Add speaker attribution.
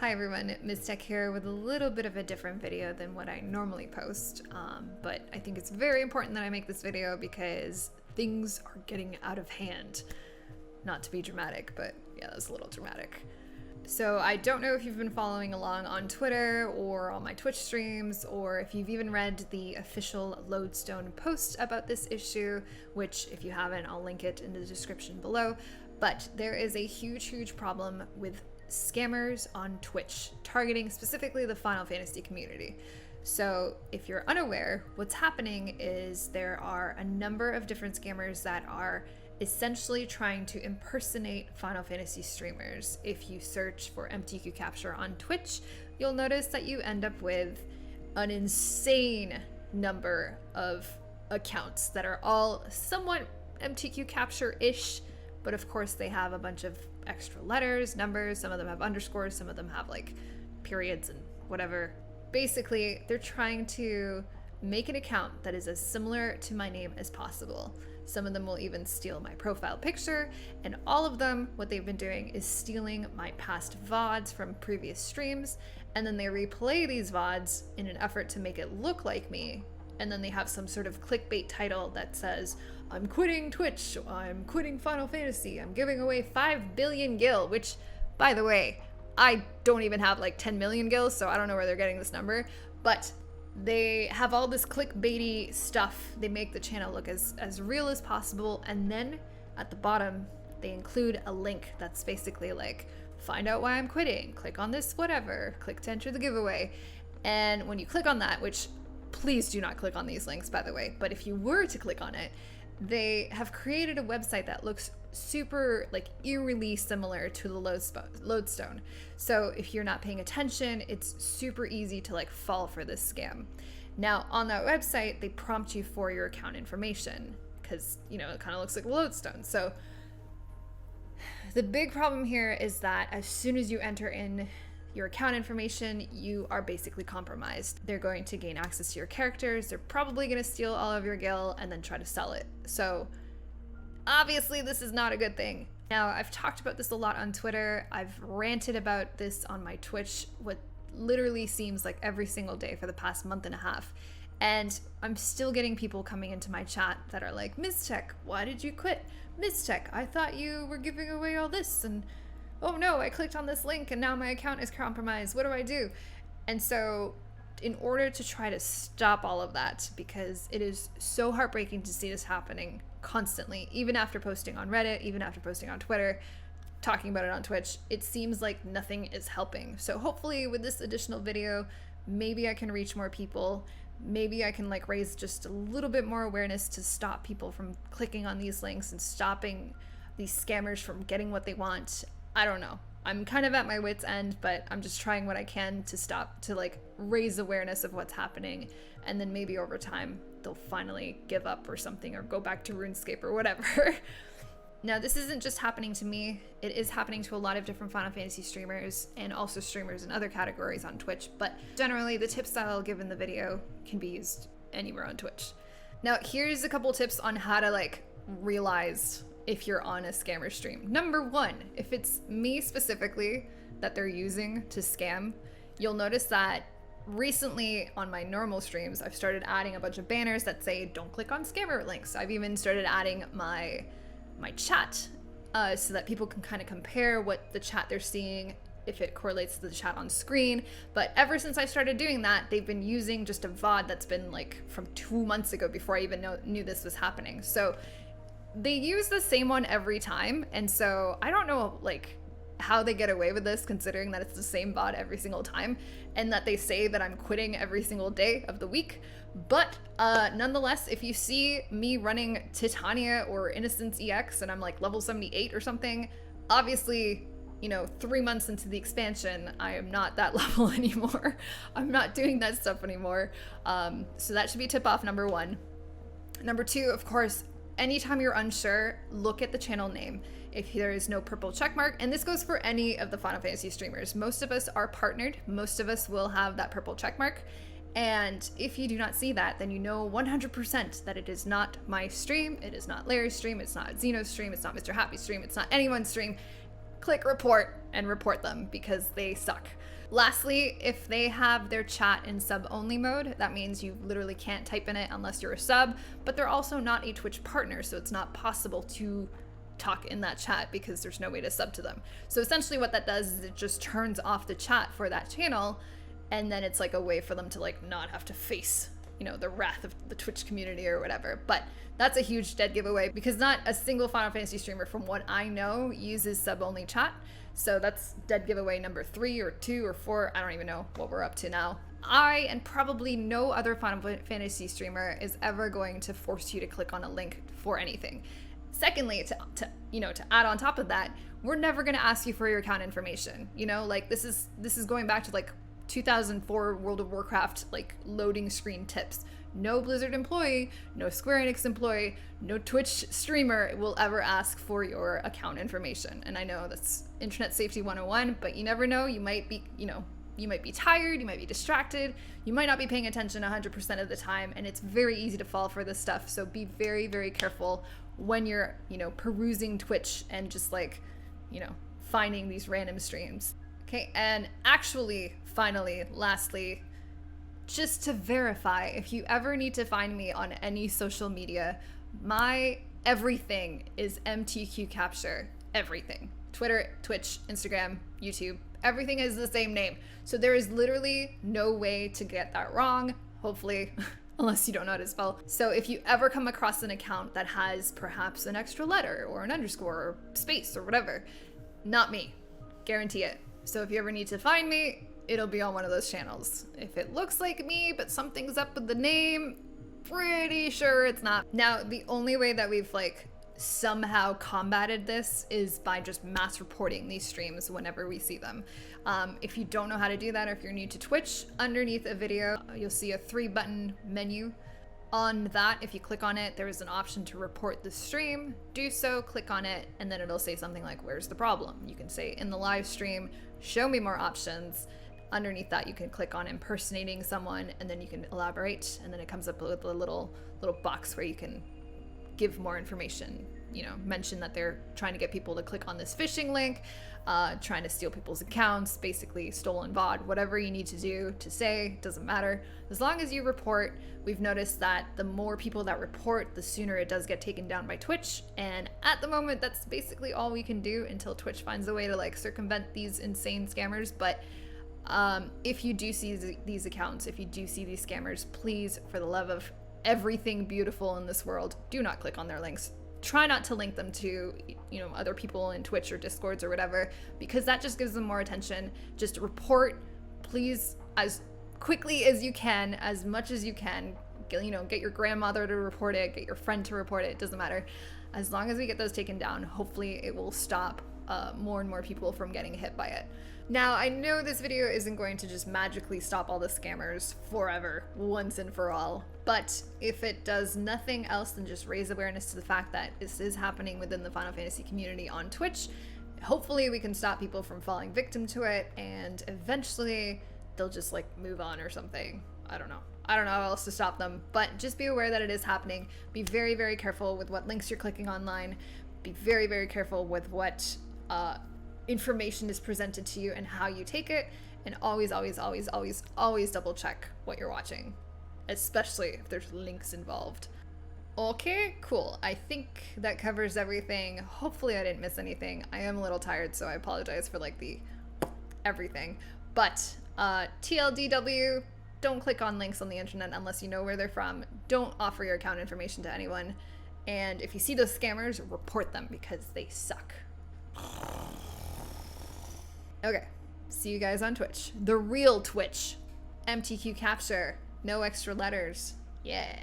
Speaker 1: Hi everyone, Ms. Tech here with a little bit of a different video than what I normally post, but I think it's very important that I make this video because things are getting out of hand. Not to be dramatic, but yeah, that was a little dramatic. So I don't know if you've been following along on Twitter or on my Twitch streams, or if you've even read the official Lodestone post about this issue, which if you haven't, I'll link it in the description below. But there is a huge problem with scammers on Twitch, targeting specifically the Final Fantasy community. So if you're unaware, what's happening is there are a number of different scammers that are essentially trying to impersonate Final Fantasy streamers. If you search for MTQ capture on Twitch, you'll notice that you end up with an insane number of accounts that are all somewhat MTQ capture-ish, but of course they have a bunch of extra letters, numbers, some of them have underscores, some of them have like periods and whatever. Basically, they're trying to make an account that is as similar to my name as possible. Some of them will even steal my profile picture, and all of them, what they've been doing is stealing my past VODs from previous streams, and then they replay these VODs in an effort to make it look like me, and then they have some sort of clickbait title that says, I'm quitting Twitch, I'm quitting Final Fantasy, I'm giving away 5 billion gil, which, by the way, I don't even have like 10 million gils, so I don't know where they're getting this number, but they have all this clickbaity stuff. They make the channel look as real as possible, and then at the bottom, they include a link that's basically like, find out why I'm quitting, click on this whatever, click to enter the giveaway, and when you click on that, which please do not click on these links, by the way, but if you were to click on it, they have created a website that looks super like eerily similar to the Lodestone. So if you're not paying attention, it's super easy to like fall for this scam. Now on that website, they prompt you for your account information because, you know, it kind of looks like a Lodestone. So the big problem here is that as soon as you enter in your account information, you are basically compromised. They're going to gain access to your characters. They're probably going to steal all of your gil and then try to sell it. So obviously this is not a good thing. Now, I've talked about this a lot on Twitter. I've ranted about this on my Twitch, what literally seems like every single day for the past month and a half. And I'm still getting people coming into my chat that are like, Ms. Tech, why did you quit? Ms. Tech, I thought you were giving away all this, and oh no, I clicked on this link and now my account is compromised. What do I do? And so in order to try to stop all of that, because it is so heartbreaking to see this happening constantly, even after posting on Reddit, even after posting on Twitter, talking about it on Twitch, it seems like nothing is helping. So hopefully with this additional video, maybe I can reach more people. Maybe I can like raise just a little bit more awareness to stop people from clicking on these links and stopping these scammers from getting what they want. I don't know. I'm kind of at my wit's end, but I'm just trying what I can to stop, to like raise awareness of what's happening. And then maybe over time, they'll finally give up or something, or go back to RuneScape or whatever. Now, this isn't just happening to me. It is happening to a lot of different Final Fantasy streamers and also streamers in other categories on Twitch. But generally, the tips that I'll give in the video can be used anywhere on Twitch. Now, here's a couple tips on how to like realize if you're on a scammer stream. Number one, if it's me specifically that they're using to scam, you'll notice that recently on my normal streams, I've started adding a bunch of banners that say, don't click on scammer links. I've even started adding my chat so that people can kind of compare what the chat they're seeing, if it correlates to the chat on screen. But ever since I started doing that, they've been using just a VOD that's been like from 2 months ago before I even knew this was happening. So they use the same one every time, and so I don't know like how they get away with this, considering that it's the same VOD every single time, and that they say that I'm quitting every single day of the week. But nonetheless, if you see me running Titania or Innocence EX and I'm like level 78 or something, obviously, you know, 3 months into the expansion, I am not that level anymore. I'm not doing that stuff anymore. So that should be tip off number one. Number two, of course, anytime you're unsure, look at the channel name. If there is no purple check mark, and this goes for any of the Final Fantasy streamers, most of us are partnered, most of us will have that purple check mark. And if you do not see that, then you know 100% that it is not my stream, it is not Larry's stream, it's not Xeno's stream, it's not Mr. Happy's stream, it's not anyone's stream. click report and report them because they suck. Lastly, if they have their chat in sub-only mode, that means you literally can't type in it unless you're a sub, but they're also not a Twitch partner, so it's not possible to talk in that chat because there's no way to sub to them. So essentially what that does is it just turns off the chat for that channel, and then it's like a way for them to like not have to face, you know, the wrath of the Twitch community or whatever. But that's a huge dead giveaway because not a single Final Fantasy streamer from what I know uses sub-only chat. So that's dead giveaway number 3 or 2 or 4. I don't even know what we're up to now. I and probably no other Final Fantasy streamer is ever going to force you to click on a link for anything. Secondly, to add on top of that, we're never going to ask you for your account information. You know, like this is going back to like 2004 World of Warcraft like loading screen tips. No Blizzard employee, no Square Enix employee, no Twitch streamer will ever ask for your account information. And I know that's Internet Safety 101, but you never know. You might be, you might be tired, you might be distracted, you might not be paying attention 100% of the time, and it's very easy to fall for this stuff. So be very, very careful when you're, perusing Twitch and just like, finding these random streams. Okay, and actually, finally, lastly, just to verify, if you ever need to find me on any social media, my everything is MTQ Capture. Everything. Twitter, Twitch, Instagram, YouTube, everything is the same name. So there is literally no way to get that wrong, hopefully, unless you don't know how to spell. So if you ever come across an account that has perhaps an extra letter or an underscore or space or whatever, not me. Guarantee it. So if you ever need to find me, it'll be on one of those channels. If it looks like me, but something's up with the name, pretty sure it's not. Now, the only way that we've like somehow combated this is by just mass reporting these streams whenever we see them. If you don't know how to do that, or if you're new to Twitch, underneath a video, you'll see a 3-button menu. On that, if you click on it, there is an option to report the stream. Do so, click on it, and then it'll say something like, where's the problem? You can say in the live stream, show me more options. Underneath that, you can click on impersonating someone, and then you can elaborate, and then it comes up with a little box where you can give more information, mention that they're trying to get people to click on this phishing link, trying to steal people's accounts, basically stolen VOD, whatever you need to do to say, doesn't matter. As long as you report, we've noticed that the more people that report, the sooner it does get taken down by Twitch. And at the moment, that's basically all we can do until Twitch finds a way to like circumvent these insane scammers. But if you do see these accounts, if you do see these scammers, please, for the love of everything beautiful in this world, do not click on their links. Try not to link them to, other people in Twitch or Discords or whatever, because that just gives them more attention. Just report, please, as quickly as you can, as much as you can. Get your grandmother to report it, get your friend to report it, doesn't matter. As long as we get those taken down, hopefully it will stop more and more people from getting hit by it. Now, I know this video isn't going to just magically stop all the scammers forever, once and for all, but if it does nothing else than just raise awareness to the fact that this is happening within the Final Fantasy community on Twitch, hopefully we can stop people from falling victim to it, and eventually they'll just like move on or something. I don't know how else to stop them, but just be aware that it is happening. Be very, very careful with what links you're clicking online. Be very, very careful with what information is presented to you and how you take it, and always double check what you're watching, especially if there's links involved. Okay, cool. I think that covers everything. Hopefully I didn't miss anything. I am a little tired, so I apologize for like the everything, but TLDW, don't click on links on the internet unless you know where they're from. Don't offer your account information to anyone, and if you see those scammers, report them because they suck. Okay, see you guys on Twitch. The real Twitch. MTQ Capture. No extra letters. Yeah.